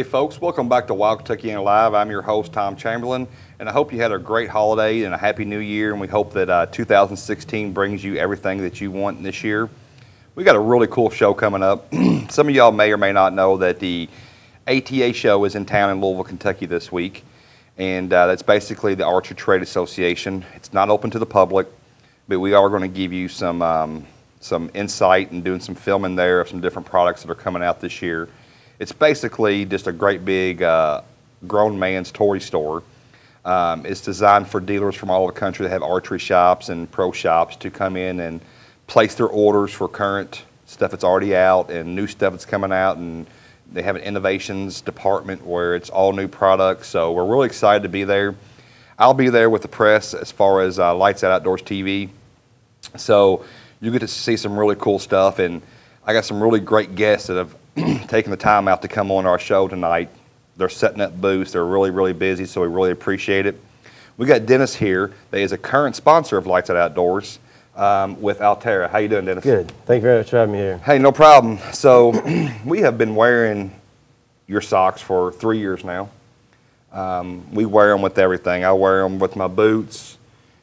Hey folks, welcome back to Wild Kentuckiana Live. I'm your host, Tom Chamberlain, and I hope you had a great holiday and a happy new year, and we hope that 2016 brings you everything that you want this year. We got a really cool show coming up. Some of y'all may or may not know that the ATA show is in town in Louisville, Kentucky this week, and that's basically the Archery Trade Association. It's not open to the public, but we are going to give you some insight and doing some filming there of some different products that are coming out this year. It's basically just a great big grown man's toy store. It's designed for dealers from all over the country that have archery shops and pro shops to come in and place their orders for current stuff that's already out and new stuff that's coming out. And they have an innovations department where it's all new products. So we're really excited to be there. I'll be there with the press as far as Lights Out Outdoors TV. So you get to see some really cool stuff. And I got some really great guests that have taking the time out to come on our show tonight. They're setting up booths. They're really, really busy, so we really appreciate it. We got Dennis here that is a current sponsor of Lights Out Outdoors with Altera. How you doing, Dennis? Good. Thank you very much for having me here. Hey, no problem. So we have been wearing your socks for 3 years now. We wear them with everything. I wear them with my boots,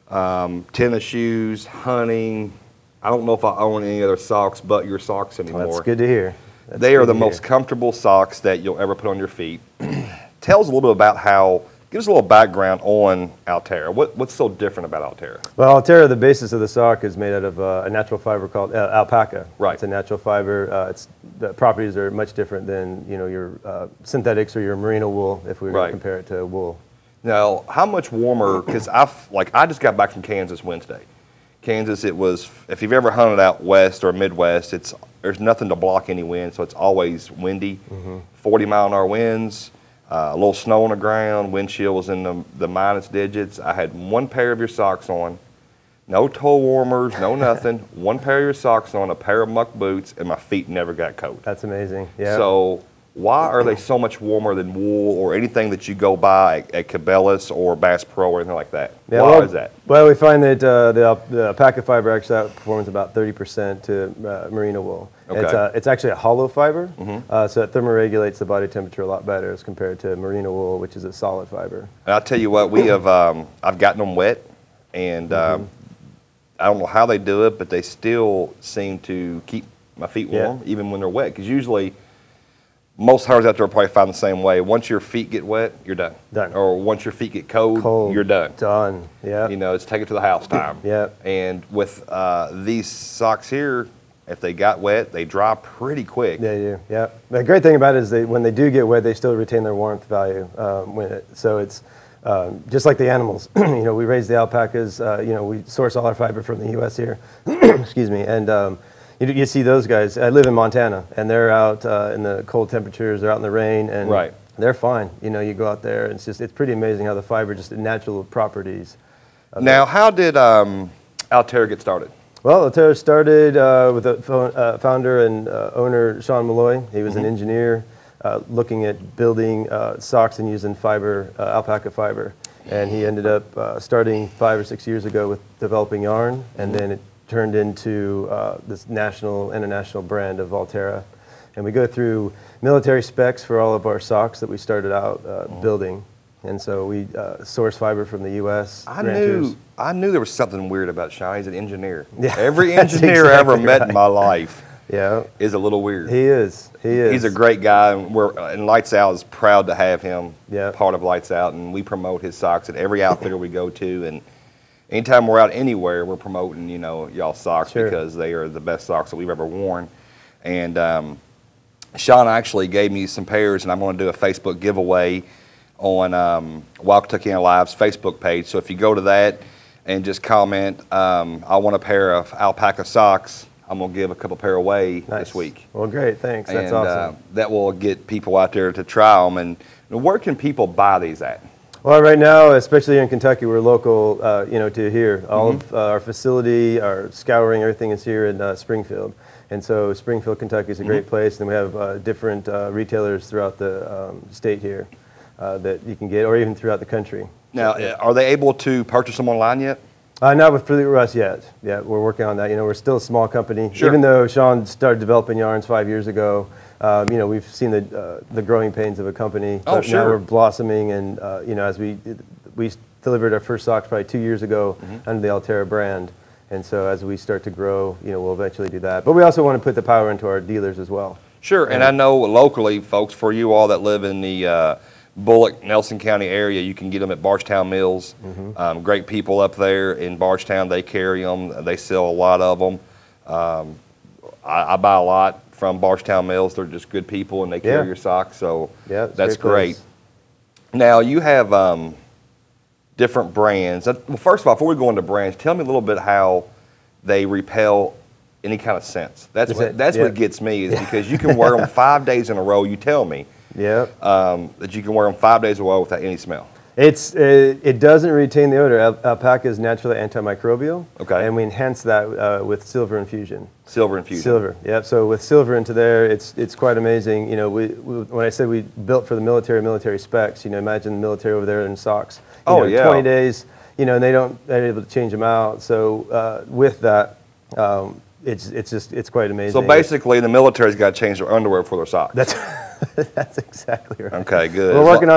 tennis shoes, hunting. I don't know if I own any other socks but your socks anymore. Well, that's good to hear. They are the most comfortable socks that you'll ever put on your feet. Tell us a little bit about give us a little background on Altera. What's so different about Altera? Well, Altera, the basis of the sock is made out of a natural fiber called alpaca. Right. It's a natural fiber. The properties are much different than your synthetics or your merino wool, if we were to compare it to wool. Now, how much warmer, because I just got back from Kansas Wednesday. Kansas, it was, if you've ever hunted out west or Midwest, there's nothing to block any wind, so it's always windy. 40-mile-an-hour winds, a little snow on the ground, wind chill was in the minus digits. I had one pair of your socks on, no toe warmers, no nothing, one pair of your socks on, a pair of muck boots, and my feet never got cold. That's amazing, yeah. So why are they so much warmer than wool or anything that you go buy at Cabela's or Bass Pro or anything like that? Yeah, why is that? Well, we find that the alpaca fiber actually outperforms about 30% to merino wool. Okay. It's actually a hollow fiber, so it thermoregulates the body temperature a lot better as compared to merino wool, which is a solid fiber. And I'll tell you what, we have I've gotten them wet, and I don't know how they do it, but they still seem to keep my feet warm even when they're wet, because usually most hunters out there will probably find the same way. Once your feet get wet, you're done. Done. Or once your feet get cold, you're done. Done, yeah. It's take it to the house time. Yeah. And with these socks here, if they got wet, they dry pretty quick. They do, yeah. The great thing about it is when they do get wet, they still retain their warmth value. So it's just like the animals. We raise the alpacas. We source all our fiber from the U.S. here. Excuse me. And you see those guys. I live in Montana, and they're out in the cold temperatures. They're out in the rain, and they're fine. You go out there, and it's pretty amazing how the fiber, just the natural properties. Now, how did Altera get started? Well, Altera started with the founder and owner, Sean Malloy. He was an engineer looking at building socks and using fiber, alpaca fiber. And he ended up starting 5 or 6 years ago with developing yarn, and then it turned into this international brand of Altera. And we go through military specs for all of our socks that we started out building. And so we source fiber from the U.S. I knew there was something weird about Sean. He's an engineer. Yeah, every engineer I ever met in my life is a little weird. He is. He's a great guy, and Lights Out is proud to have him part of Lights Out, and we promote his socks at every outfitter we go to. And anytime we're out anywhere, we're promoting, y'all socks because they are the best socks that we've ever worn. And Sean actually gave me some pairs, and I'm going to do a Facebook giveaway on Wild Kentuckiana Live's Facebook page. So if you go to that and just comment, I want a pair of alpaca socks, I'm going to give a couple pair away this week. Well, great, thanks. That's awesome. That will get people out there to try them. And where can people buy these at? Well, right now, especially here in Kentucky, we're local, to here. All of our facility, our scouring, everything is here in Springfield. And so Springfield, Kentucky is a great place. And we have different retailers throughout the state here that you can get, or even throughout the country. Now, are they able to purchase them online yet? Not with Fruit Rush yet. Yeah, we're working on that. You know, we're still a small company. Sure. Even though Sean started developing yarns 5 years ago, you know, we've seen the growing pains of a company. Oh, but sure. now we're blossoming, and you know, as we delivered our first socks probably 2 years ago under the Altera brand. And so as we start to grow, you know, we'll eventually do that. But we also want to put the power into our dealers as well. Sure, and I know locally, folks, for you all that live in the Bullock, Nelson County area, you can get them at Bardstown Mills. Great people up there in Bardstown. They carry them. They sell a lot of them. I buy a lot from Bardstown Mills. They're just good people, and they carry your socks, so that's great. Now, you have different brands. Well, first of all, before we go into brands, tell me a little bit how they repel any kind of scents. That's what gets me, is because you can wear them 5 days in a row. You tell me that you can wear them 5 days in a row without any smell. It doesn't retain the odor. Alpaca is naturally antimicrobial, and we enhance that with silver infusion. Silver infusion. Silver, yep. So with silver into there, it's quite amazing. You know, when I said we built for the military specs, you know, imagine the military over there in socks. You know, 20 days, you know, and they're able to change them out. So with that, it's quite amazing. So basically, the military's got to change their underwear for their socks. That's exactly right. Okay, good. We're working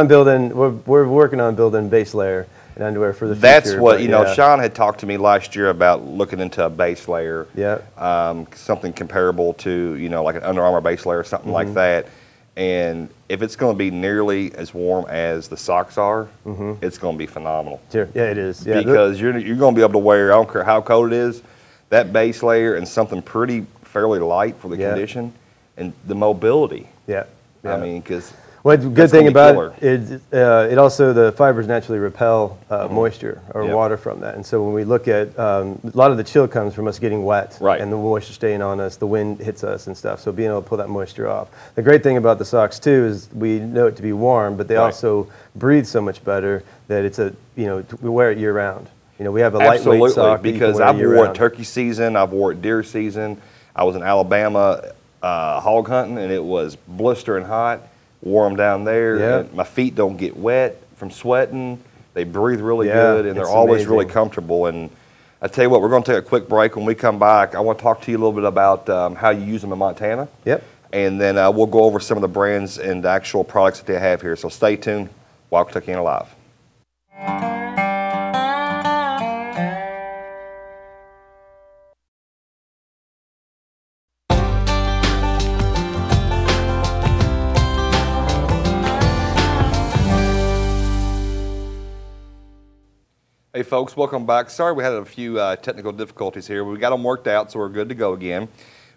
on building base layer and underwear for the future. That's what, you know, Sean had talked to me last year about looking into a base layer. Something comparable to, you know, like an Under Armour base layer, something like that. And if it's going to be nearly as warm as the socks are, it's going to be phenomenal. Sure, yeah, it is. Yeah. Because you're going to be able to wear, I don't care how cold it is, that base layer and something fairly light for the condition and the mobility. I mean, because the good thing about it, it also, the fibers naturally repel moisture or water from that. And so when we look at, a lot of the chill comes from us getting wet and the moisture staying on us, the wind hits us and stuff. So being able to pull that moisture off. The great thing about the socks too is we know it to be warm, but they also breathe so much better that it's you know, we wear it year round. You know, we have a lightweight sock because I've wore it turkey season, I've wore it deer season. I was in Alabama hog hunting, and it was blistering hot. Wore them down there. And my feet don't get wet from sweating. They breathe really good, and they're always really comfortable. And I tell you what, we're going to take a quick break. When we come back, I want to talk to you a little bit about how you use them in Montana. And then we'll go over some of the brands and the actual products that they have here. So stay tuned. Wild Kentuckiana Live. Hey folks, welcome back. Sorry we had a few technical difficulties here. We got them worked out, so we're good to go again.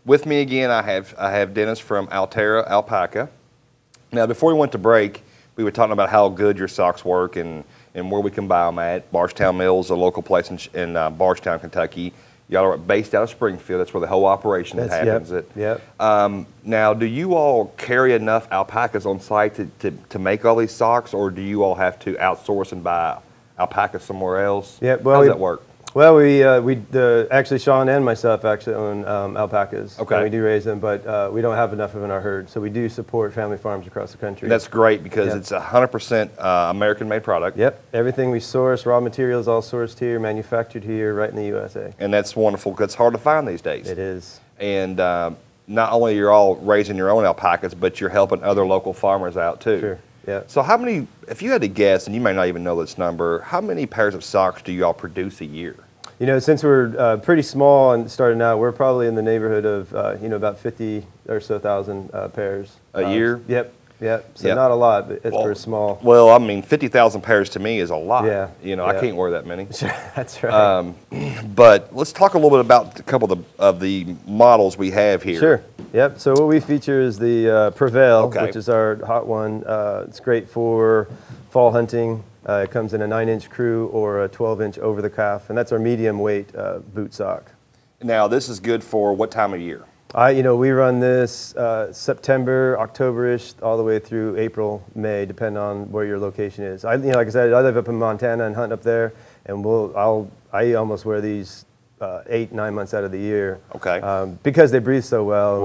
With me again, I have Dennis from Altera Alpaca. Now, before we went to break, we were talking about how good your socks work and where we can buy them at. Bardstown Mills, a local place in Bardstown, Kentucky. Y'all are based out of Springfield. That's where the whole operation happens. Now, do you all carry enough alpacas on site to make all these socks, or do you all have to outsource and buy alpaca somewhere else? Well, how does that work? Well, actually Sean and myself actually own alpacas. And we do raise them, but we don't have enough of them in our herd. So we do support family farms across the country. That's great because it's a 100% American-made product. Everything we source, raw materials, all sourced here, manufactured here, right in the USA. And that's wonderful because it's hard to find these days. It is. And not only you're all raising your own alpacas, but you're helping other local farmers out too. Sure. So how many, if you had to guess, and you may not even know this number, how many pairs of socks do you all produce a year? You know, since we're pretty small and starting out, we're probably in the neighborhood of, you know, about 50 or so thousand pairs. A year? So not a lot, but it's for small. Well, I mean, 50,000 pairs to me is a lot. You know, I can't wear that many. That's right. But let's talk a little bit about a couple of the models we have here. So what we feature is the Prevail, which is our hot one. It's great for fall hunting. It comes in a 9-inch crew or a 12-inch over the calf, and that's our medium weight boot sock. Now, this is good for what time of year? You know, we run this September, October-ish, all the way through April, May, depending on where your location is. You know, like I said, I live up in Montana and hunt up there, and I almost wear these 8-9 months out of the year. Because they breathe so well.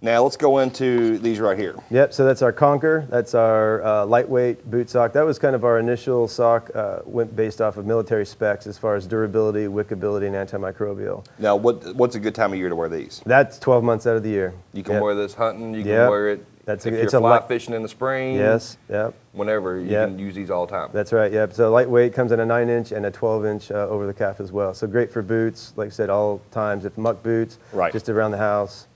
Now let's go into these right here. Yep, so that's our Conquer. That's our lightweight boot sock. That was kind of our initial sock, went based off of military specs as far as durability, wickability, and antimicrobial. Now, what's a good time of year to wear these? That's 12 months out of the year. You can wear this hunting, you can wear it if you're fly fishing in the spring. Yes, yep. Whenever, you can use these all the time. That's right, yep. So lightweight, comes in a 9-inch and a 12-inch over the calf as well. So great for boots, like I said, all times. If muck boots, just around the house.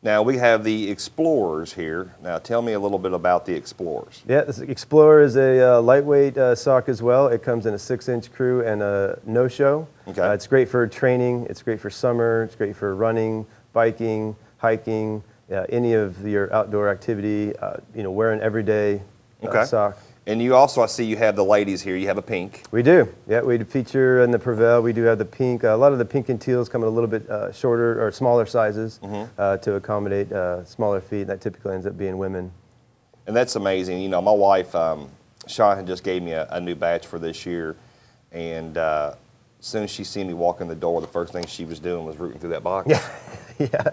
Now we have the Explorers here. Now tell me a little bit about the Explorers. Yeah, this Explorer is a lightweight sock as well. It comes in a 6-inch crew and a no-show. Okay. It's great for training. It's great for summer. It's great for running, biking, hiking, any of your outdoor activity. Wear an everyday sock. And you also, I see you have the ladies here. You have a pink. We do. Yeah, we feature in the Prevail. We do have the pink. A lot of the pink and teals come in a little bit shorter or smaller sizes to accommodate smaller feet. That typically ends up being women. And that's amazing. You know, my wife, Sean, just gave me a new batch for this year. And as soon as she seen me walk in the door, the first thing she was doing was rooting through that box.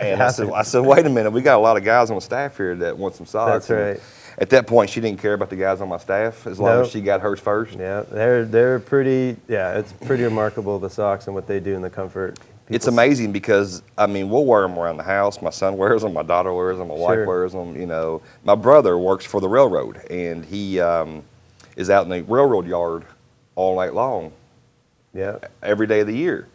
And I said, wait a minute. We got a lot of guys on the staff here that want some socks. That's right. At that point, she didn't care about the guys on my staff as long as she got hers first. Yeah, they're pretty. Yeah, it's pretty remarkable, the socks and what they do in the comfort. It's amazing because I mean we'll wear them around the house. My son wears them, my daughter wears them, my wife wears them. You know, my brother works for the railroad and he is out in the railroad yard all night long. Yeah, every day of the year,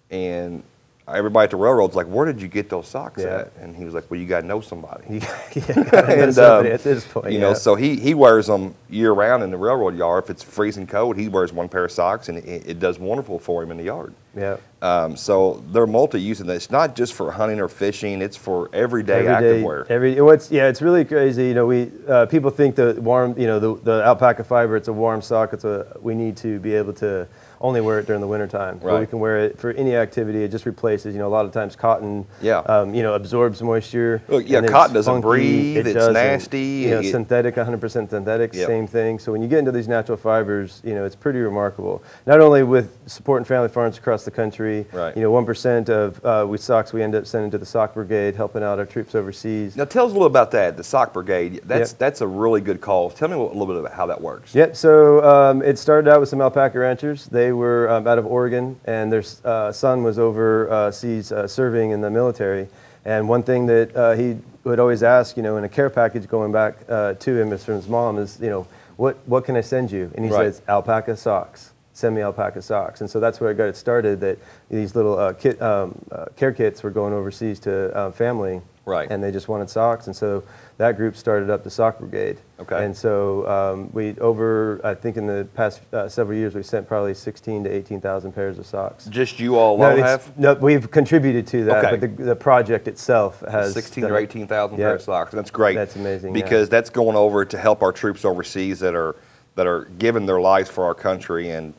and everybody at the railroad's like, where did you get those socks at? And he was like, well, you got to know somebody. And at this point, you know, so he wears them year round in the railroad yard. If it's freezing cold, he wears one pair of socks, and it does wonderful for him in the yard. So they're multi-use, and it's not just for hunting or fishing; it's for everyday active wear. It's really crazy. You know, people think the warm, the alpaca fiber, it's a warm sock. We need to be able to only wear it during the wintertime. But we can wear it for any activity. It just replaces, a lot of times cotton, absorbs moisture. Look, cotton doesn't breathe, it's nasty. Synthetic, 100% synthetic, same thing. So when you get into these natural fibers, it's pretty remarkable. Not only with supporting family farms across the country, 1% of socks we end up sending to the Sock Brigade, helping out our troops overseas. Now tell us a little about that, the Sock Brigade. That's a really good call. Tell me a little bit about how that works. So it started out with some alpaca ranchers. They were out of Oregon, and their son was overseas serving in the military. And one thing that he would always ask, in a care package going back to him from his mom is, what can I send you? And he says, alpaca socks. Send me alpaca socks. And so that's where I got it started, that these little care kits were going overseas to family. And they just wanted socks. And so that group started up the Sock Brigade. And so I think in the past several years, we've sent probably 16,000 to 18,000 pairs of socks. Just you all alone have? No, we've contributed to that, but the project itself has 16,000 or 18,000 pairs of socks. That's great. That's amazing. Because that's going over to help our troops overseas that are giving their lives for our country and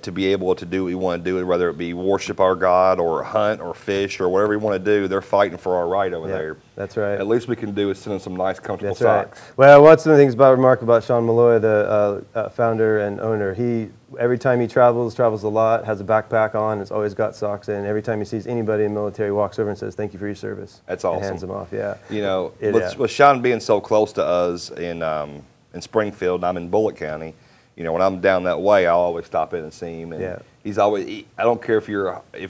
to be able to do what we want to do, whether it be worship our God or hunt or fish or whatever we want to do, they're fighting for our right over there. That's right. At least we can do is send them some nice, comfortable socks. Well, what's one of the things remarkable about Sean Malloy, the founder and owner, every time he travels a lot, has a backpack on, has always got socks in. Every time he sees anybody in the military, walks over and says, thank you for your service. That's awesome. And hands them off, with Sean being so close to us in Springfield, I'm in Bullitt County. When I'm down that way, I'll always stop in and see him. And he's always, I don't care if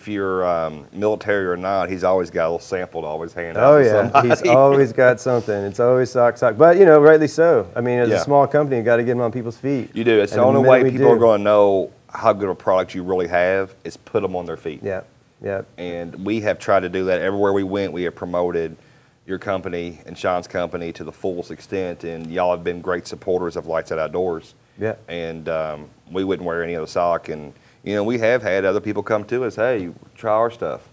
you're military or not, he's always got a little sample to always hand out to somebody. He's always got something. It's always sock. But, rightly so. I mean, as a small company, you got to get them on people's feet. You do. It's the only way people are going to know how good a product you really have is put them on their feet. And we have tried to do that everywhere we went. We have promoted your company and Sean's company to the fullest extent, and y'all have been great supporters of Lights Out Outdoors. And we wouldn't wear any other sock, and we have had other people come to us, hey, try our stuff.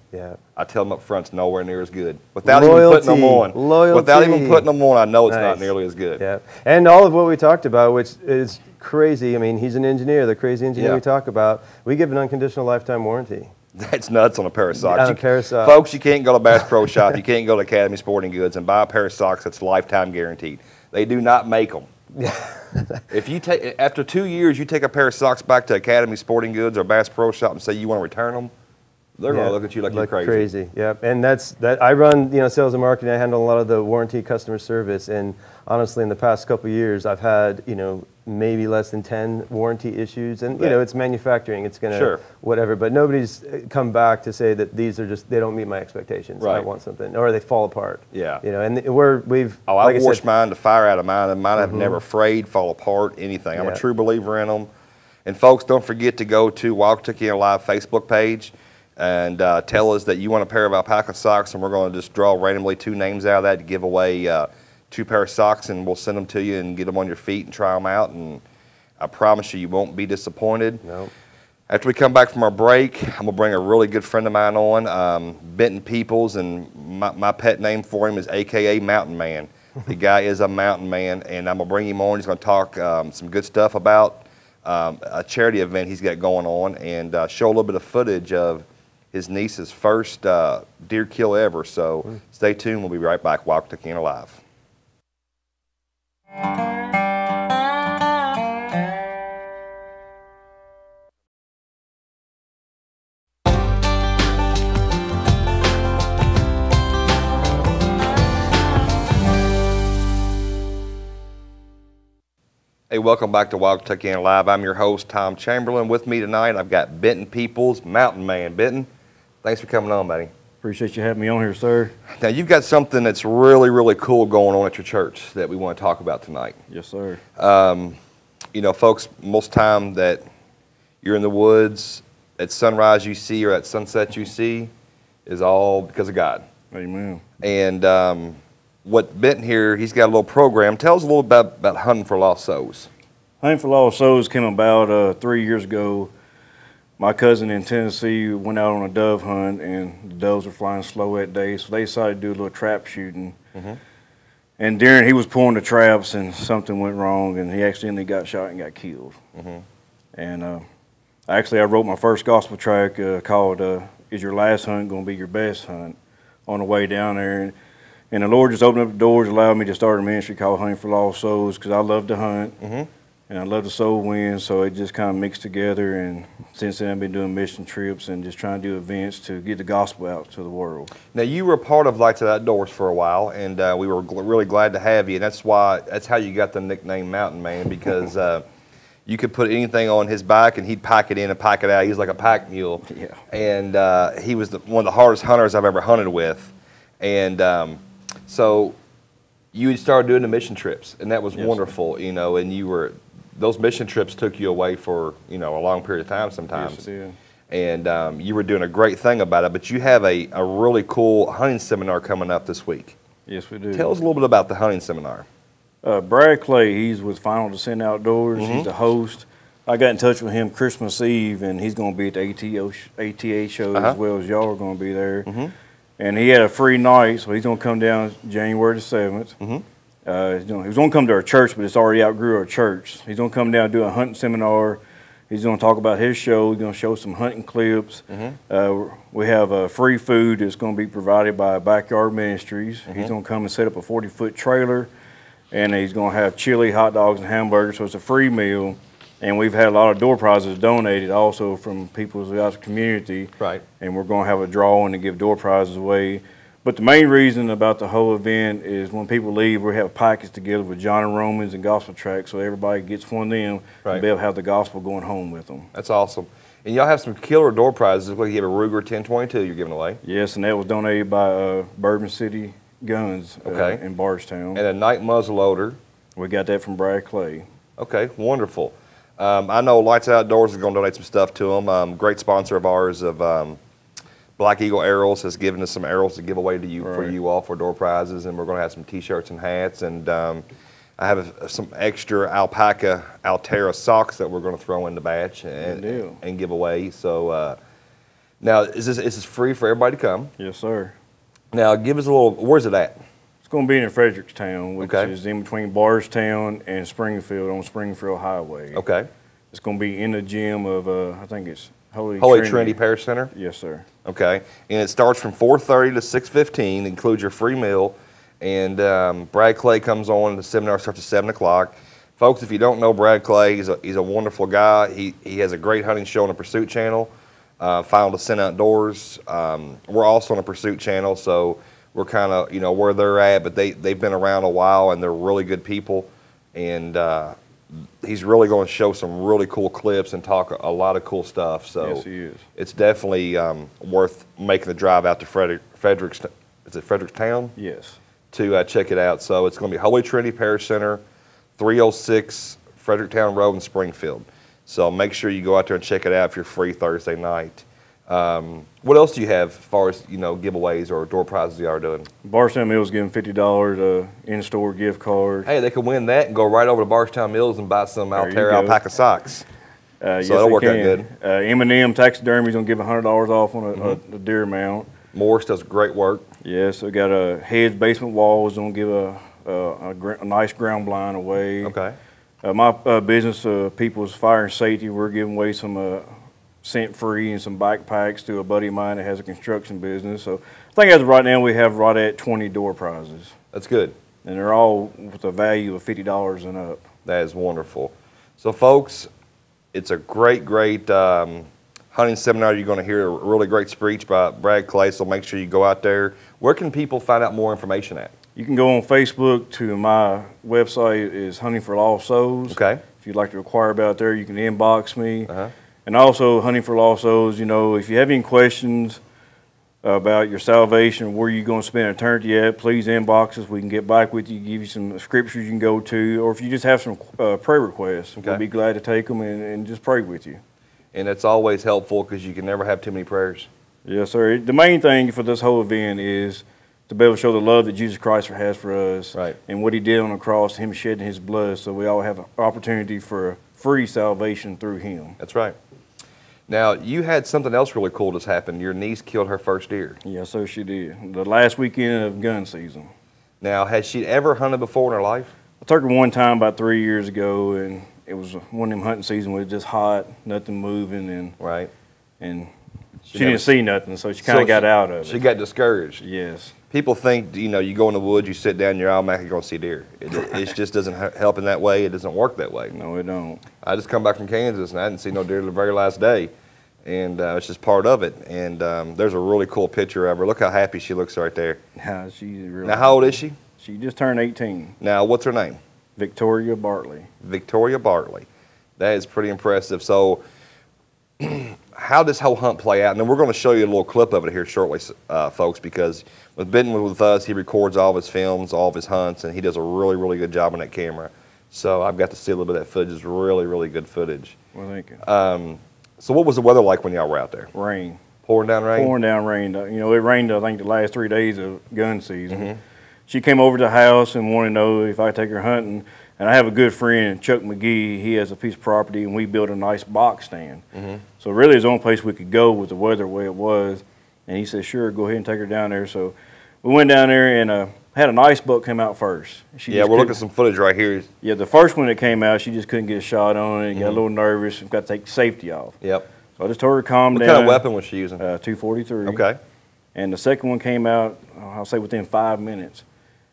I tell them up front, it's nowhere near as good. Without even putting them on. Without even putting them on, I know it's not nearly as good. And all of what we talked about, which is crazy. I mean, he's an engineer, the crazy engineer we talk about. We give an unconditional lifetime warranty. That's nuts on a pair of socks. On a pair of socks. Folks, you can't go to Bass Pro Shop, you can't go to Academy Sporting Goods and buy a pair of socks that's lifetime guaranteed. They do not make them. If you after 2 years, you take a pair of socks back to Academy Sporting Goods or Bass Pro Shop and say you want to return them, They're going to look at you like you're crazy. Yep. And that I run, sales and marketing. I handle a lot of the warranty customer service. And honestly, in the past couple of years, I've had, maybe less than 10 warranty issues. And, it's manufacturing. It's going to, whatever. But nobody's come back to say that these are just, they don't meet my expectations. Right. I want something. Or they fall apart. Yeah. And we've... Oh, I've washed mine, the fire out of mine, and mine have never frayed, fall apart, anything. I'm a true believer in them. And folks, don't forget to go to Wild Kentuckiana Live Facebook page and tell us that you want a pair of alpaca socks, and we're going to just draw randomly 2 names out of that to give away 2 pair of socks, and we'll send them to you and get them on your feet and try them out, and I promise you won't be disappointed. Nope. After we come back from our break, I'm going to bring a really good friend of mine on, Benton Peoples, and my pet name for him is AKA Mountain Man. The guy is a mountain man, and I'm going to bring him on. He's going to talk some good stuff about a charity event he's got going on, and show a little bit of footage of his niece's first deer kill ever. So stay tuned. We'll be right back. Wild Kentuckiana Live. Hey, welcome back to Wild Kentuckiana Live. I'm your host, Tom Chamberlain. With me tonight, I've got Benton Peoples, Mountain Man. Benton, thanks for coming on, buddy. Appreciate you having me on here, sir. Now, you've got something that's really, really cool going on at your church that we want to talk about tonight. Yes, sir. Folks, most time that you're in the woods, at sunrise you see or at sunset you see is all because of God. Amen. And what Benton here, he's got a little program. Tell us a little about Hunting for Lost Souls. Hunting for Lost Souls came about 3 years ago. My cousin in Tennessee went out on a dove hunt, and the doves were flying slow that day, so they decided to do a little trap shooting. And during he was pulling the traps, and something went wrong, and he accidentally got shot and got killed. And actually, I wrote my first gospel track called "Is Your Last Hunt Gonna Be Your Best Hunt?" on the way down there. And the Lord just opened up the doors, allowed me to start a ministry called Hunting for Lost Souls, because I love to hunt, and I love the soul win, so it just kind of mixed together. And since then, I've been doing mission trips and just trying to do events to get the gospel out to the world. Now, you were a part of Altera Outdoors for a while, and we were really glad to have you. And that's how you got the nickname Mountain Man, because you could put anything on his back, and he'd pack it in and pack it out. He was like a pack mule. Yeah. And he was one of the hardest hunters I've ever hunted with. And so you started doing the mission trips, and that was wonderful, and those mission trips took you away for, a long period of time sometimes. Yes, it did. And you were doing a great thing about it, but you have a really cool hunting seminar coming up this week. Yes, we do. Tell us a little bit about the hunting seminar. Brad Clay, he's with Final Descent Outdoors. He's the host. I got in touch with him Christmas Eve, and he's going to be at the ATA show as well as y'all are going to be there. And he had a free night, so he's going to come down January the 7th. He was going to come to our church, but it's already outgrew our church. He's going to come down and do a hunting seminar. He's going to talk about his show. He's going to show some hunting clips. We have free food that's going to be provided by Backyard Ministries. He's going to come and set up a 40-foot trailer, and he's going to have chili, hot dogs, and hamburgers, so it's a free meal. And we've had a lot of door prizes donated also from people throughout the community. Right. And we're going to have a drawing to give door prizes away. But the main reason about the whole event is when people leave, we have packets together with John and Romans and gospel tracks, so everybody gets one of them and be able to have the gospel going home with them. That's awesome. And y'all have some killer door prizes. Like you have a Ruger 1022 you're giving away. Yes, and that was donated by Bourbon City Guns in Bardstown. And a night muzzle loader. We got that from Brad Clay. Okay, wonderful. I know Altera Outdoors is going to donate some stuff to them. Great sponsor of ours of Black Eagle Arrows has given us some arrows to give away to you for you all for door prizes, and we're going to have some T-shirts and hats, and I have some extra alpaca Altera socks that we're going to throw in the batch and give away. So now, is this free for everybody to come? Yes, sir. Now, give us a little. Where's it at? It's going to be in Frederickstown, which is in between Bardstown and Springfield on Springfield Highway. Okay. It's going to be in the gym of, I think it's Holy Trinity Parish Center? Yes, sir. Okay. And it starts from 4:30 to 6:15, includes your free meal. And Brad Clay comes on, the seminar starts at 7 o'clock. Folks, if you don't know Brad Clay, he's a wonderful guy. He has a great hunting show on the Pursuit Channel. Final Descent Outdoors. We're also on the Pursuit channel, so we're kind of, you know, where they're at, but they've been around a while, and they're really good people. And he's really going to show some really cool clips and talk a lot of cool stuff. So yes, he is. It's definitely worth making the drive out to Frederickstown? Yes. To check it out. So it's going to be Holy Trinity Parish Center, 306 Fredericktown Road in Springfield. So make sure you go out there and check it out if you're free Thursday night. What else do you have as far as, you know, giveaways or door prizes you are doing? Barstown Mills giving $50 in-store gift card. Hey, they can win that and go right over to Barstown Mills and buy some Altera Alpaca socks. So yes, that'll work out good. M&M Taxidermy is going to give $100 off on a deer mount. Morris does great work. Yes, we got a Heads Basement Walls going to give a nice ground blind away. Okay. My business, People's Fire and Safety, we're giving away some scent-free and some backpacks to a buddy of mine that has a construction business. So I think as of right now we have right at 20 door prizes. That's good. And they're all with a value of $50 and up. That is wonderful. So folks, it's a great hunting seminar. You're going to hear a really great speech by Brad Clay, so make sure you go out there. Where can people find out more information at? You can go on Facebook to my website is Hunting for Lost Souls. Okay. If you'd like to inquire about there, you can inbox me. And also Hunting for Lost Souls, you know, if you have any questions about your salvation, where you're going to spend eternity at, please inbox us. We can get back with you, give you some scriptures you can go to, or if you just have some prayer requests, we'll be glad to take them and just pray with you. And it's always helpful because you can never have too many prayers. Yes, sir. The main thing for this whole event is to be able to show the love that Jesus Christ has for us, right, and what he did on the cross, him shedding his blood, so we all have an opportunity for a free salvation through him. That's right. Now, you had something else really cool that's happened. Your niece killed her first deer. Yes, sir, she did. The last weekend of gun season. Now, has she ever hunted before in her life? I took her one time about 3 years ago, and it was one of them hunting seasons where it was just hot, nothing moving, and she didn't see nothing, so she kind of got out of it. She got discouraged. Yes. People think, you know, you go in the woods, you sit down, you're automatically going to see deer. It just doesn't help in that way. It doesn't work that way. No, it don't. I just come back from Kansas, and I didn't see no deer the very last day. And it's just part of it. And there's a really cool picture of her. Look how happy she looks right there. Yeah, she's really. Now, how old is she? She just turned 18. Now, what's her name? Victoria Bartley. Victoria Bartley. That is pretty impressive. So, how does this whole hunt play out? And then we're going to show you a little clip of it here shortly, folks, because with Benton with us, he records all of his films, all of his hunts, and he does a really, really good job on that camera. So I've got to see a little bit of that footage. It's really, really good footage. Well, thank you. So what was the weather like when y'all were out there? Rain. Pouring down rain? Pouring down rain. You know, it rained, I think, the last 3 days of gun season. She came over to the house and wanted to know if I could take her hunting. And I have a good friend, Chuck McGee. He has a piece of property, and we built a nice box stand. So really, it's the only place we could go with the weather the way it was. And he said, sure, go ahead and take her down there. So we went down there and had a nice buck come out first. Yeah, we're looking at some footage right here. Yeah, the first one that came out, she just couldn't get a shot on it. Got a little nervous and got to take the safety off. Yep. So I just told her to calm down. What kind of weapon was she using? 243. Okay. And the second one came out, I'll say within 5 minutes.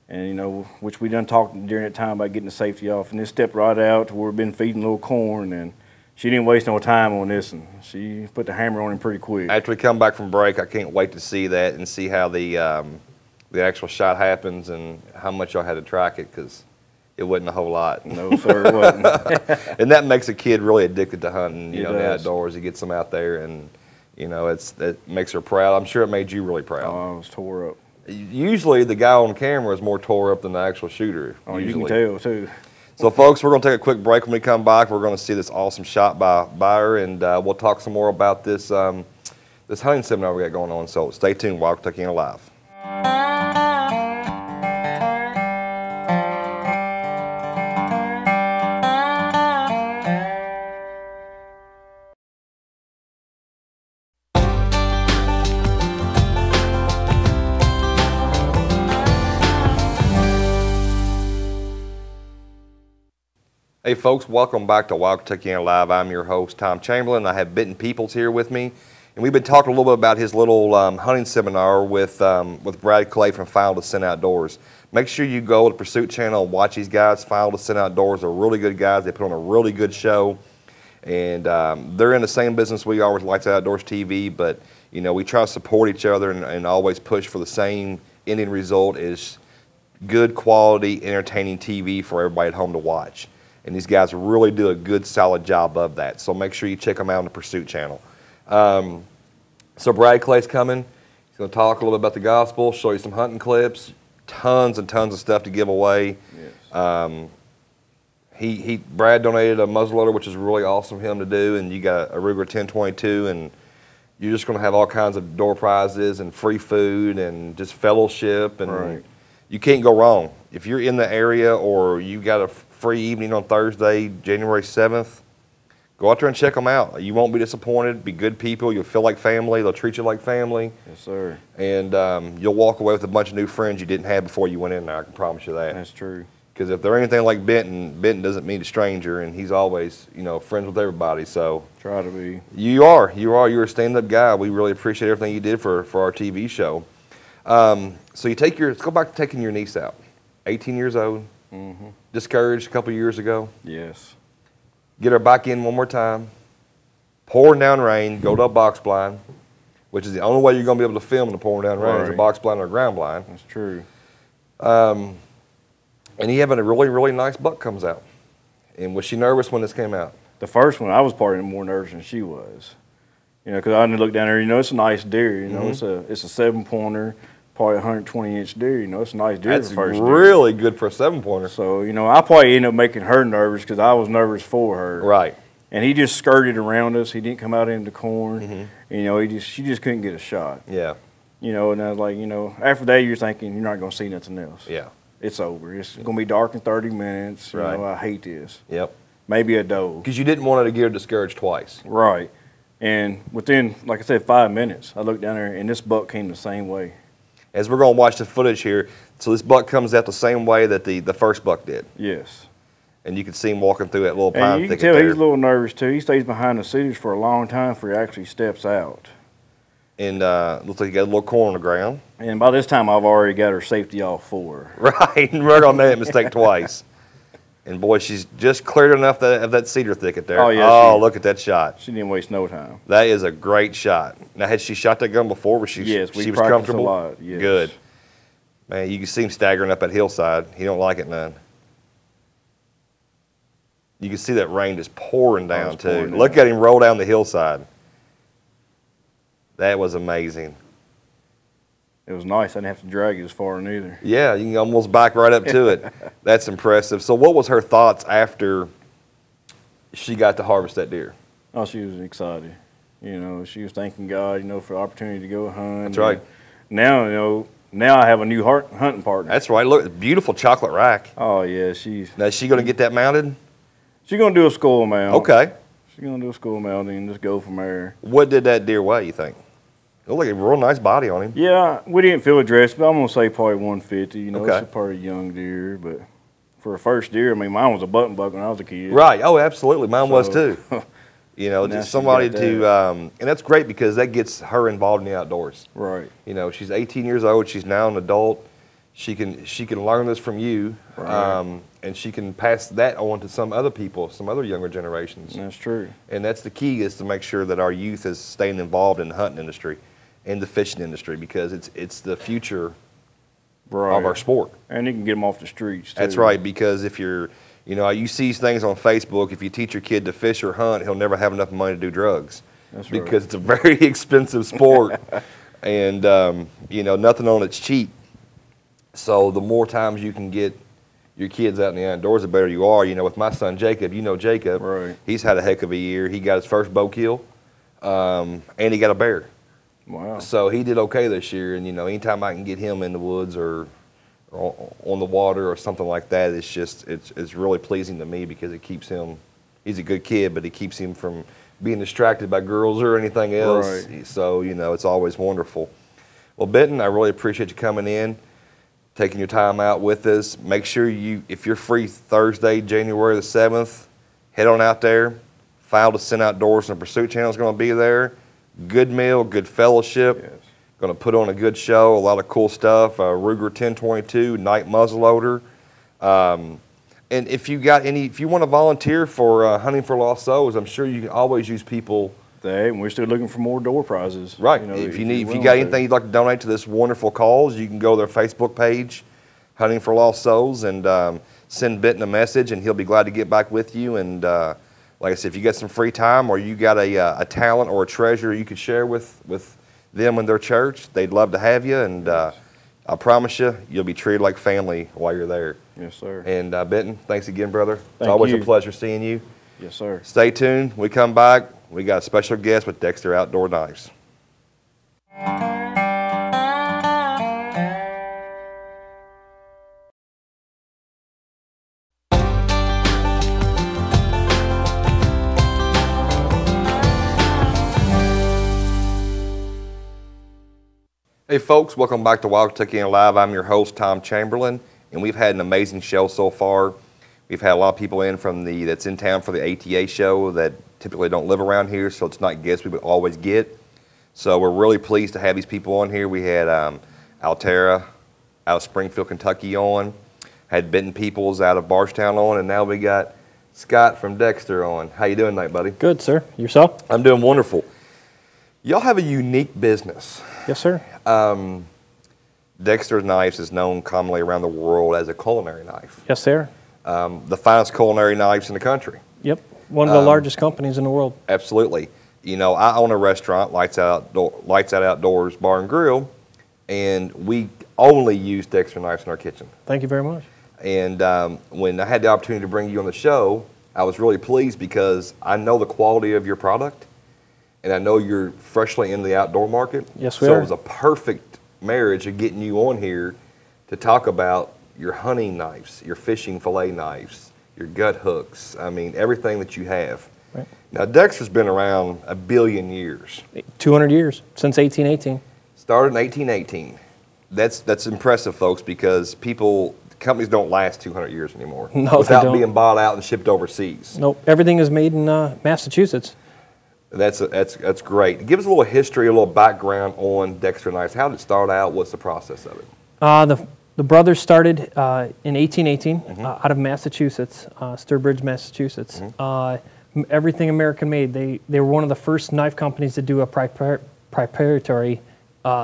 And, you know, which we done talked during that time about getting the safety off. And this stepped right out to where we've been feeding a little corn. And she didn't waste no time on this. And she put the hammer on him pretty quick. After we come back from break, I can't wait to see that and see how the actual shot happens and how much y'all had to track it, because it wasn't a whole lot. No, sir, it wasn't. And that makes a kid really addicted to hunting, you know, the does. outdoors. He gets them out there, and, you know, it makes her proud. I'm sure it made you really proud. Oh, I was tore up. Usually the guy on camera is more tore up than the actual shooter. Oh, usually. you can tell, too. So, folks, we're going to take a quick break. When we come back, we're going to see this awesome shot by her, and we'll talk some more about this this hunting seminar we got going on. So stay tuned. Wild Kentuckiana Live. Hey folks, welcome back to Wild Kentuckiana Live. I'm your host, Tom Chamberlain. I have Benton Peoples here with me, and we've been talking a little bit about his little hunting seminar with Brad Clay from Final Descent Outdoors. Make sure you go to the Pursuit channel and watch these guys. Final Descent Outdoors are really good guys. They put on a really good show, And they're in the same business we are with Lights Out Outdoors TV, but you know, we try to support each other and always push for the same ending result, is good quality, entertaining TV for everybody at home to watch. And these guys really do a good, solid job of that. So make sure you check them out on the Pursuit channel. So Brad Clay's coming. He's going to talk a little bit about the gospel, show you some hunting clips, tons and tons of stuff to give away. Yes. Brad donated a muzzleloader, which is really awesome of him to do, and you got a Ruger 1022, and you're just going to have all kinds of door prizes and free food and just fellowship, and you can't go wrong. If you're in the area or you got a free evening on Thursday, January 7th, go out there and check them out. You won't be disappointed. Be good people. You'll feel like family. They'll treat you like family. Yes, sir. And you'll walk away with a bunch of new friends you didn't have before you went in there. I can promise you that. That's true. Because if they're anything like Benton doesn't meet a stranger, and he's always, you know, friends with everybody. So try to be. You're a stand-up guy. We really appreciate everything you did for our TV show. So let's go back to taking your niece out. 18 years old, discouraged a couple years ago. Yes. Get her back in one more time. Pouring down rain, go to a box blind, which is the only way you're going to be able to film in the pouring down rain, is a box blind or a ground blind. That's true. And you having a really, really nice buck comes out. And was she nervous when this came out? The first one, I was probably more nervous than she was. You know, because I didn't look down there. You know, it's a nice deer. You know, it's a 7-pointer, probably 120-inch deer. You know, it's a nice deer. That's really good for a 7-pointer. So, you know, I probably ended up making her nervous because I was nervous for her. Right. And he just skirted around us. He didn't come out into corn. You know, she just couldn't get a shot. Yeah. You know, and I was like, you know, after that, you're thinking you're not going to see nothing else. Yeah. It's over. It's going to be dark in 30 minutes. You know, I hate this. Yep. Maybe a doe. Because you didn't want her to get discouraged twice. Right. And within, like I said, 5 minutes, I looked down there, and this buck came the same way. As we're going to watch the footage here, so this buck comes out the same way that the first buck did. Yes. And you can see him walking through that little pine thicket there. And you can tell he's a little nervous, too. He stays behind the cedars for a long time before he actually steps out. And looks like he got a little corn on the ground. And by this time, I've already got her safety off for her. Right, and we're going to make that mistake twice. And boy, she's just cleared enough of that cedar thicket there. Oh, yeah. Oh, look at that shot. She didn't waste no time. That is a great shot. Now, had she shot that gun before? Was she, yes, she was comfortable? A lot. Yes. Good. Man, you can see him staggering up that hillside. He don't like it none. You can see that rain just pouring down, too. Look at him roll down the hillside. That was amazing. It was nice. I didn't have to drag it as far neither. Yeah, you can almost back right up to it. That's impressive. So what was her thoughts after she got to harvest that deer? Oh, she was excited. You know, she was thanking God, you know, for the opportunity to go hunt. That's right. Now, you know, now I have a new hunting partner. That's right. Look, beautiful chocolate rack. Oh, yeah, Now, is she going to get that mounted? She's going to do a skull mount. Okay. She's going to do a skull mount and just go from there. What did that deer weigh, you think? It looked like a real nice body on him. Yeah, we didn't feel it dressed, but I'm going to say probably 150. You know, okay. It's a pretty young deer, but for a first deer, I mean, mine was a button buck when I was a kid. Right. Oh, absolutely. Mine was too. You know, just somebody to, and that's great because that gets her involved in the outdoors. Right. You know, she's 18 years old. She's now an adult. She can learn this from you, right. And she can pass that on to some other people, some other younger generations. That's true. And that's the key, is to make sure that our youth is staying involved in the hunting industry and the fishing industry, because it's the future of our sport. And you can get them off the streets, too. That's right, because if you're, you know, you see things on Facebook, if you teach your kid to fish or hunt, he'll never have enough money to do drugs. That's right. Because it's a very expensive sport, and, you know, nothing on it's cheap. So the more times you can get your kids out in the outdoors, the better you are. You know, with my son Jacob, you know Jacob, right. He's had a heck of a year. He got his first bow kill, and he got a bear. Wow. So he did okay this year, and you know, anytime I can get him in the woods or on the water or something like that, it's really pleasing to me, because it keeps him. He's a good kid, but it keeps him from being distracted by girls or anything else. Right. So you know, it's always wonderful. Well, Benton, I really appreciate you coming in, taking your time out with us. Make sure if you're free Thursday, January the 7th, head on out there. File to Send Outdoors, and the Pursuit Channel is going to be there. Good meal, good fellowship. Yes. Going to put on a good show, a lot of cool stuff. Ruger 1022, night muzzleloader. And And if you want to volunteer for Hunting for Lost Souls, I'm sure you can always use people. And we're still looking for more door prizes. Right. If you got anything you'd like to donate to this wonderful cause, you can go to their Facebook page, Hunting for Lost Souls, and send Benton a message, and he'll be glad to get back with you. And like I said, if you got some free time or you got a talent or a treasure you could share with them and their church, they'd love to have you. And I promise you, you'll be treated like family while you're there. Yes, sir. And Benton, thanks again, brother. It's Thank always you. a pleasure seeing you. Yes, sir. Stay tuned. We come back. We got a special guest with Dexter Outdoor Knives. Hey folks, welcome back to Wild Kentuckiana Live. I'm your host, Tom Chamberlain, and we've had an amazing show so far. We've had a lot of people in that's in town for the ATA show that typically don't live around here, so it's not guests we would always get. So we're really pleased to have these people on here. We had Altera out of Springfield, Kentucky on, had Benton Peoples out of Barstown on, and now we got Scott from Dexter on. How you doing tonight, buddy? Good, sir. Yourself? I'm doing wonderful. Y'all have a unique business. Yes, sir. Dexter's Knives is known commonly around the world as a culinary knife. Yes, sir. The finest culinary knives in the country. Yep. One of the largest companies in the world. Absolutely. You know, I own a restaurant, Lights Out Outdoors Bar and Grill, and we only use Dexter knives in our kitchen. Thank you very much. And when I had the opportunity to bring you on the show, I was really pleased because I know the quality of your product, and I know you're freshly in the outdoor market. Yes, we So are. it was a perfect marriage of getting you on here to talk about your hunting knives, your fishing fillet knives, your gut hooks. I mean, everything that you have. Right. Now, Dexter's been around 1 billion years. 200 years, since 1818. Started in 1818. That's impressive, folks, because companies don't last 200 years anymore. No, they without don't. being bought out and shipped overseas. Nope. Everything is made in Massachusetts. That's great. Give us a little history, a little background on Dexter Knives. How did it start out? What's the process of it? The brothers started in 1818 out of Massachusetts, Sturbridge, Massachusetts. Everything American made. They were one of the first knife companies to do a proprietary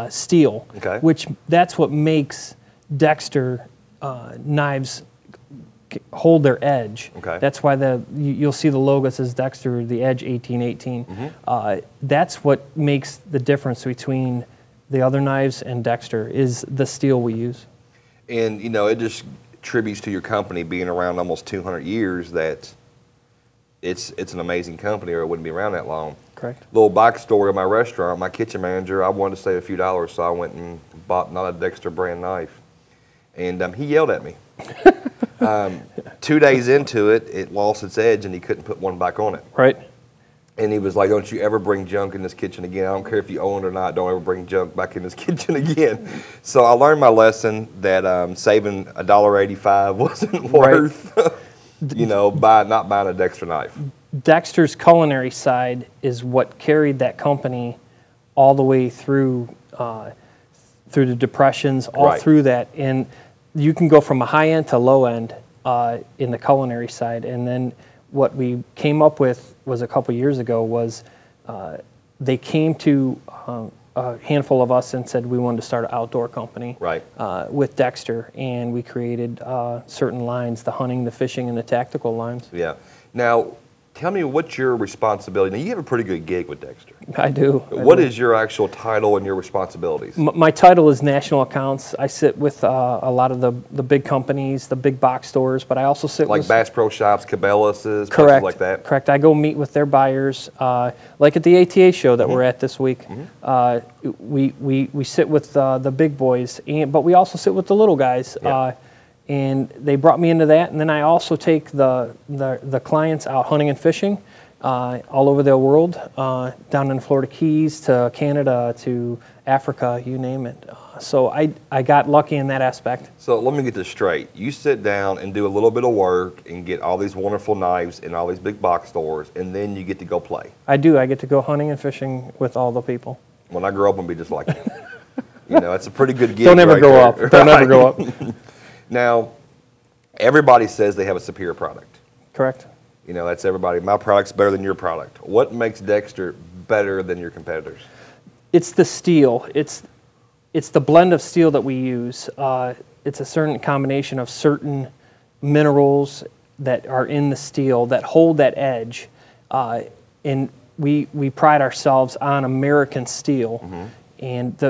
steel, Okay. which that's what makes Dexter knives hold their edge. Okay. That's why you'll see the logo says Dexter, the Edge 1818. That's what makes the difference between the other knives and Dexter is the steel we use. And, you know, it just tributes to your company being around almost 200 years that it's an amazing company or it wouldn't be around that long. Correct. Little backstory of my restaurant, my kitchen manager, I wanted to save a few dollars, so I went and bought not a Dexter brand knife. And he yelled at me. 2 days into it, it lost its edge and he couldn't put one back on it. Right. And he was like, don't you ever bring junk in this kitchen again. I don't care if you own it or not, don't ever bring junk back in this kitchen again. So I learned my lesson that saving $1.85 wasn't worth, you know, not buying a Dexter knife. Dexter's culinary side is what carried that company all the way through the depressions, all Right. through that. And you can go from a high end to low end in the culinary side. And then what we came up with was a couple years ago was they came to a handful of us and said we wanted to start an outdoor company Right. with Dexter. And we created certain lines, the hunting, the fishing, and the tactical lines. Yeah. Now, tell me what's your responsibility. Now, you have a pretty good gig with Dexter. I do. What is your actual title and your responsibilities? My title is National Accounts. I sit with a lot of the big companies, the big box stores, but I also sit Like with... Bass Pro Shops, Cabela's, Correct. places like that? Correct. I go meet with their buyers. Like at the ATA show that we're at this week, we sit with the big boys, but we also sit with the little guys. Yeah. And they brought me into that, and then I also take the clients out hunting and fishing all over the world, down in the Florida Keys to Canada to Africa, you name it. So I got lucky in that aspect. So let me get this straight. You sit down and do a little bit of work and get all these wonderful knives in all these big box stores, and then you get to go play. I do. I get to go hunting and fishing with all the people. When I grow up, I'm going to be just like you. You know, it's a pretty good gig. Don't ever right grow there. up. Don't ever Right. grow up. Now, Everybody says they have a superior product. Correct. You know, that's everybody. My product's better than your product. What makes Dexter better than your competitors? It's the steel. It's the blend of steel that we use. It's a certain combination of certain minerals that are in the steel that hold that edge. And we pride ourselves on American steel. And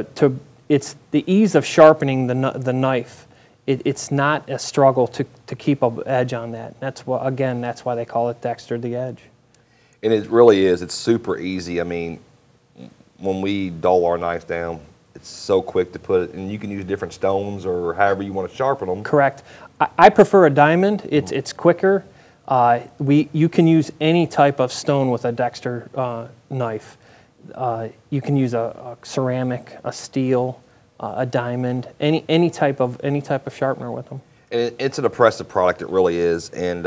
it's the ease of sharpening the knife. It's not a struggle to keep an edge on that. That's why they call it Dexter the Edge. And it really is. It's super easy. I mean, when we dull our knives down, it's so quick to put it, and you can use different stones or however you want to sharpen them. Correct. I prefer a diamond. It's quicker. You can use any type of stone with a Dexter knife. You can use a ceramic, a steel, a diamond, any type of sharpener with them. And it's an impressive product. It really is. And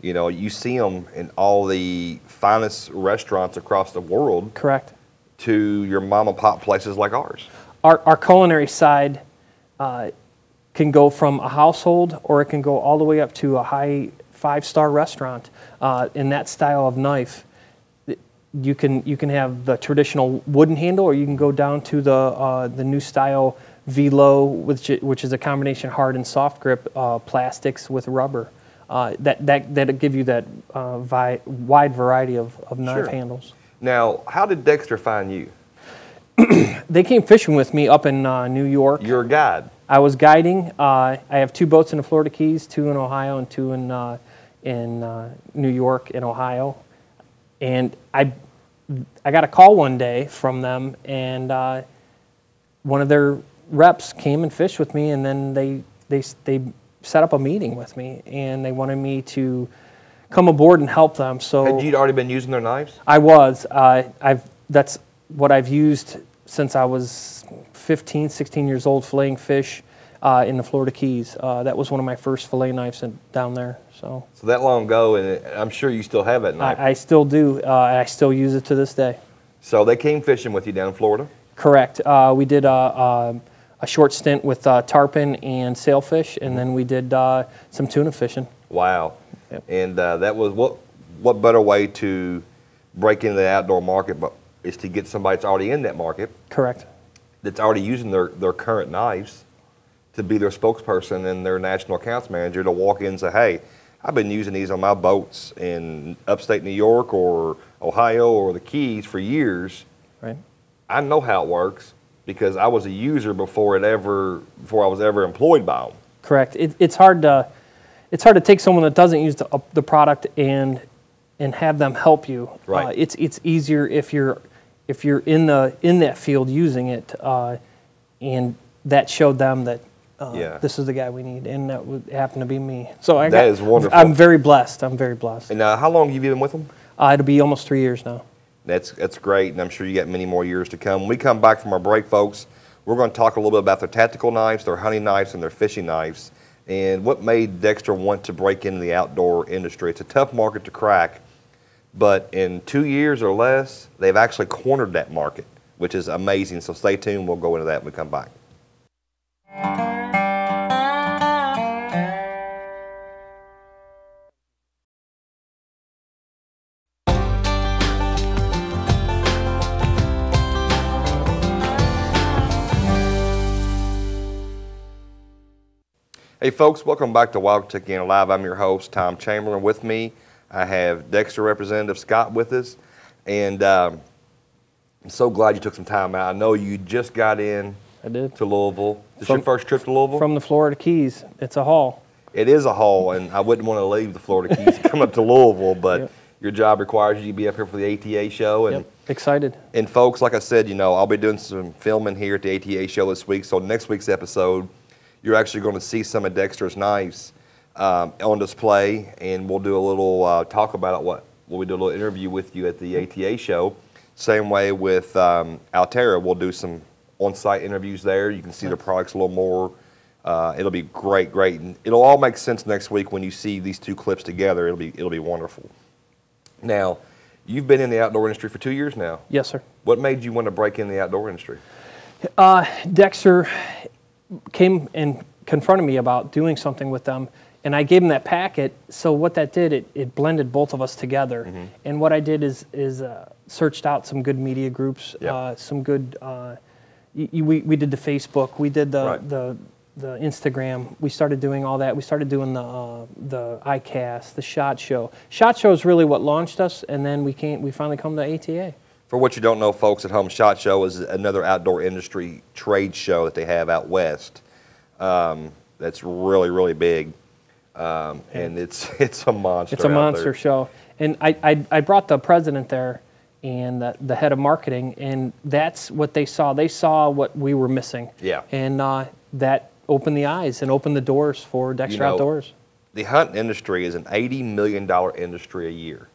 you know, you see them in all the finest restaurants across the world. Correct. To your mom and pop places like ours. Our culinary side can go from a household, or it can go all the way up to a high 5-star restaurant. In that style of knife, you can have the traditional wooden handle, or you can go down to the new style velo, which is a combination hard and soft grip plastics with rubber. That give you that wide variety of knife handles. Now, how did Dexter find you? They came fishing with me up in New York. You're a guide. I was guiding. I have 2 boats in the Florida Keys, 2 in Ohio and 2 in New York and Ohio. And I got a call one day from them, and one of their reps came and fished with me, and then they set up a meeting with me, and they wanted me to come aboard and help them. So had you already been using their knives? I was. That's what I've used since I was 15, 16 years old, filleting fish in the Florida Keys. That was one of my first fillet knives down there. So that long ago, and I'm sure you still have that knife. I still do. I still use it to this day. So they came fishing with you down in Florida? Correct. We did a short stint with tarpon and sailfish, and then we did some tuna fishing. Wow. Yep. And that was what better way to break into the outdoor market but is to get somebody that's already in that market. Correct. That's already using their current knives to be their spokesperson and their national accounts manager to walk in and say, hey, I've been using these on my boats in upstate New York or Ohio or the Keys for years. Right. I know how it works because I was a user before I was ever employed by them. Correct. It's hard to take someone that doesn't use the product and have them help you. Right. It's easier if you're in that field using it, and that showed them that this is the guy we need, and that would happen to be me. So that is wonderful. I'm very blessed. I'm very blessed. And how long have you been with them? It'll be almost 3 years now. That's great, and I'm sure you got many more years to come. When we come back from our break, folks, we're going to talk a little bit about their tactical knives, their hunting knives, and their fishing knives, and what made Dexter want to break into the outdoor industry. It's a tough market to crack, but in 2 years or less, they've actually cornered that market, which is amazing. So stay tuned. We'll go into that when we come back. Hey folks, welcome back to Wild Kentuckiana Live. I'm your host, Tom Chamberlain. With me, I have Dexter representative Scott with us, and I'm so glad you took some time out. I know you just got in I did. to Louisville. Is this your first trip to Louisville? From the Florida Keys. It's a haul. It is a haul, and I wouldn't want to leave the Florida Keys to come up to Louisville, but Yep. your job requires you to be up here for the ATA show. And, Yep. Excited. and folks, like I said, I'll be doing some filming here at the ATA show this week, so next week's episode, you're actually going to see some of Dexter's knives on display, and we'll do a little talk about it. We do a little interview with you at the ATA show. Same way with Altera, we'll do some on-site interviews there. You can see the products a little more. It'll be great. And it'll all make sense next week when you see these two clips together. It'll be wonderful. Now, you've been in the outdoor industry for 2 years now. Yes, sir. What made you want to break in the outdoor industry? Dexter came and confronted me about doing something with them, and I gave them that packet. So what that did, it blended both of us together. And what I did is searched out some good media groups, some good. We did the Facebook, we did the Instagram. We started doing all that. We started doing the iCast, the SHOT Show. SHOT Show is really what launched us, and then we finally come to ATA. For what you don't know, folks at home, SHOT Show is another outdoor industry trade show that they have out west. That's really, really big, and it's a monster. It's a monster show, and I brought the president there and the head of marketing, and that's what they saw. They saw what we were missing. Yeah, and that opened the eyes and opened the doors for Dexter Outdoors. The hunt industry is an $80 million industry a year.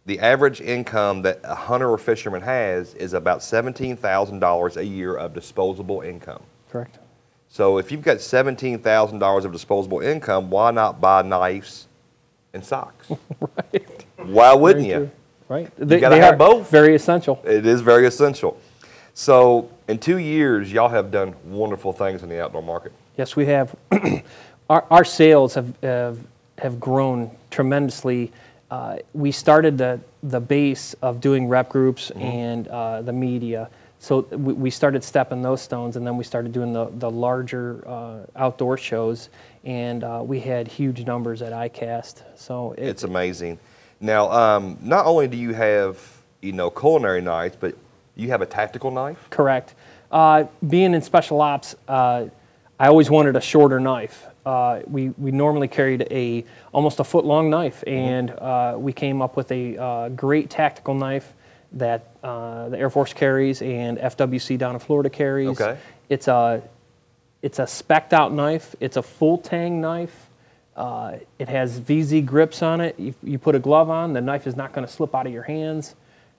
The average income that a hunter or fisherman has is about $17,000 a year of disposable income. Correct. So if you've got $17,000 of disposable income, why not buy knives and socks? Right. Why wouldn't you? True. Right. You gotta have both. Very essential. It is very essential. So in 2 years, y'all have done wonderful things in the outdoor market. Yes, we have. Our sales have grown tremendously. We started the base of doing rep groups and the media. So we started stepping those stones, and then we started doing the larger outdoor shows, and we had huge numbers at iCast. So it's amazing. Now, not only do you have culinary knives, but you have a tactical knife? Correct. Being in special ops, I always wanted a shorter knife. We normally carried almost a foot-long knife, and we came up with a great tactical knife that the Air Force carries and FWC down in Florida carries. Okay. It's a spec'd-out knife. It's a full-tang knife. It has VZ grips on it. You put a glove on, the knife is not going to slip out of your hands.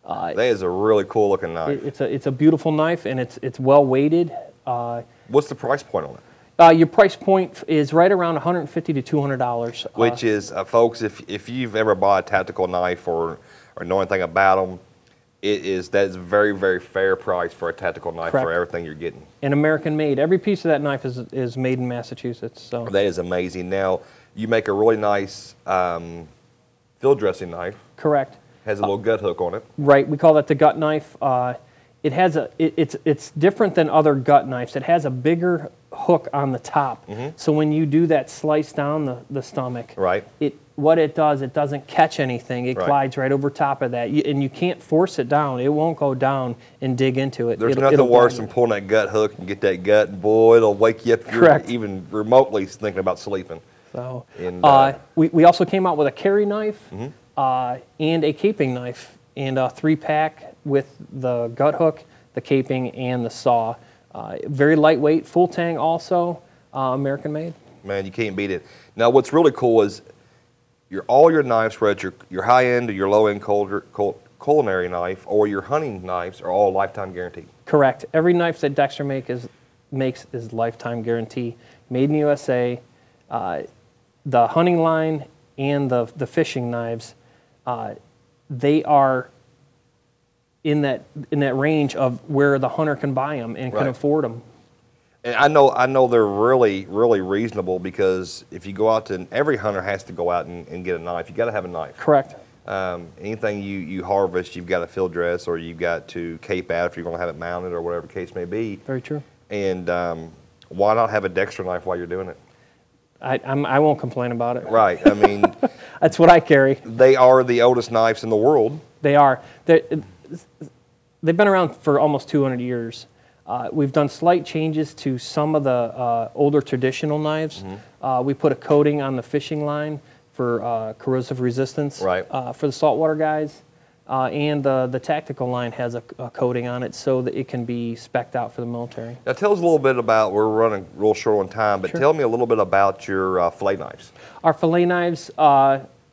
That is a really cool-looking knife. It's a beautiful knife, and it's well-weighted. What's the price point on it? Your price point is right around $150 to $200. Which is, folks, if you've ever bought a tactical knife or know anything about them, that's very, very fair price for a tactical knife. Correct. For everything you're getting. And American made. Every piece of that knife is made in Massachusetts. So that is amazing. Now, you make a really nice field dressing knife. Correct. Has a little gut hook on it. Right. We call that the gut knife. It has it's different than other gut knives. It has a bigger hook on the top. So when you do that slice down the stomach, right? What it does, it doesn't catch anything. It glides right over top of that, and you can't force it down. It won't go down and dig into it. There's nothing worse than pulling that gut hook and get that gut, and boy, it'll wake you up if you're even remotely thinking about sleeping. So we also came out with a carry knife and a caping knife, and a 3-pack with the gut hook, the caping, and the saw. Very lightweight, full tang also, American made. Man, you can't beat it. Now, what's really cool is all your knives, whether your high-end or your low-end culinary knife or your hunting knives, are all lifetime guaranteed. Correct. Every knife that Dexter makes is lifetime guarantee. Made in USA. The hunting line and the fishing knives, they are in that range of where the hunter can buy them and can afford them. And I know they're really, really reasonable, because if you go out to, every hunter has to go out and get a knife. You got to have a knife. Correct. Anything you harvest, you've got to field dress, or you've got to cape out if you're going to have it mounted, or whatever the case may be. Very true. And why not have a Dexter knife while you're doing it? I won't complain about it. Right. I mean, that's what I carry. They are the oldest knives in the world. They are. They've been around for almost 200 years. We've done slight changes to some of the older traditional knives. We put a coating on the fishing line for corrosive resistance for the saltwater guys. And the tactical line has a coating on it so that it can be spec'd out for the military. Now tell us a little bit about, we're running real short on time, but tell me a little bit about your fillet knives. Our fillet knives,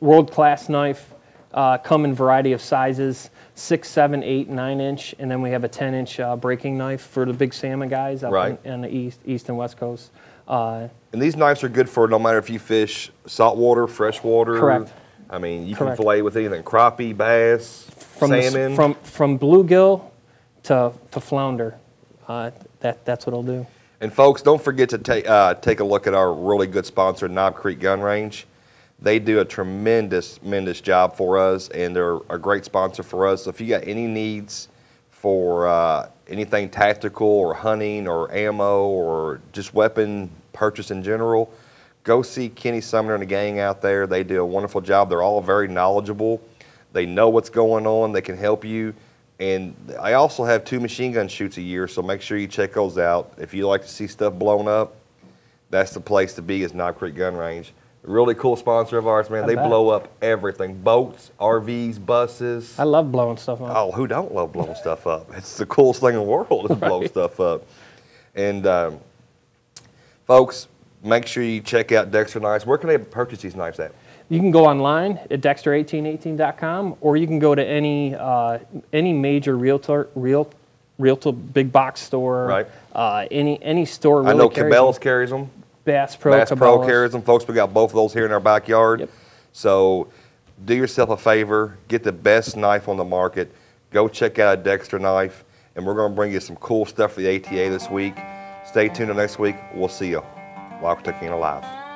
world-class knife, come in a variety of sizes, 6, 7, 8, 9 inch, and then we have a 10-inch breaking knife for the big salmon guys up in the east and west coast. And these knives are good for no matter if you fish saltwater, freshwater. Correct. I mean, you can fillet with anything: crappie, bass, salmon. From bluegill to flounder. That's what it'll do. And folks, don't forget to take a look at our really good sponsor, Knob Creek Gun Range. They do a tremendous job for us, and they're a great sponsor for us. So if you got any needs for anything tactical or hunting or ammo or just weapon purchase in general, go see Kenny Sumner and the gang out there. They do a wonderful job. They're all very knowledgeable. They know what's going on. They can help you. And I also have 2 machine gun shoots a year, so make sure you check those out. If you like to see stuff blown up, that's the place to be, is Knob Creek Gun Range. Really cool sponsor of ours, man. They blow up everything. Boats, RVs, buses. I love blowing stuff up. Oh, who don't love blowing stuff up? It's the coolest thing in the world is blow stuff up. And folks, make sure you check out Dexter Knives. Where can they purchase these knives at? You can go online at dexter1818.com, or you can go to any major realtor big box store. Right. Any store. Really I know Cabela's carries them. Bass Pro carries them. Folks, we got both of those here in our backyard. Yep. So do yourself a favor, get the best knife on the market. Go check out a Dexter knife, and we're going to bring you some cool stuff for the ATA this week. Stay tuned till next week. We'll see you. Wild Kentuckiana Live.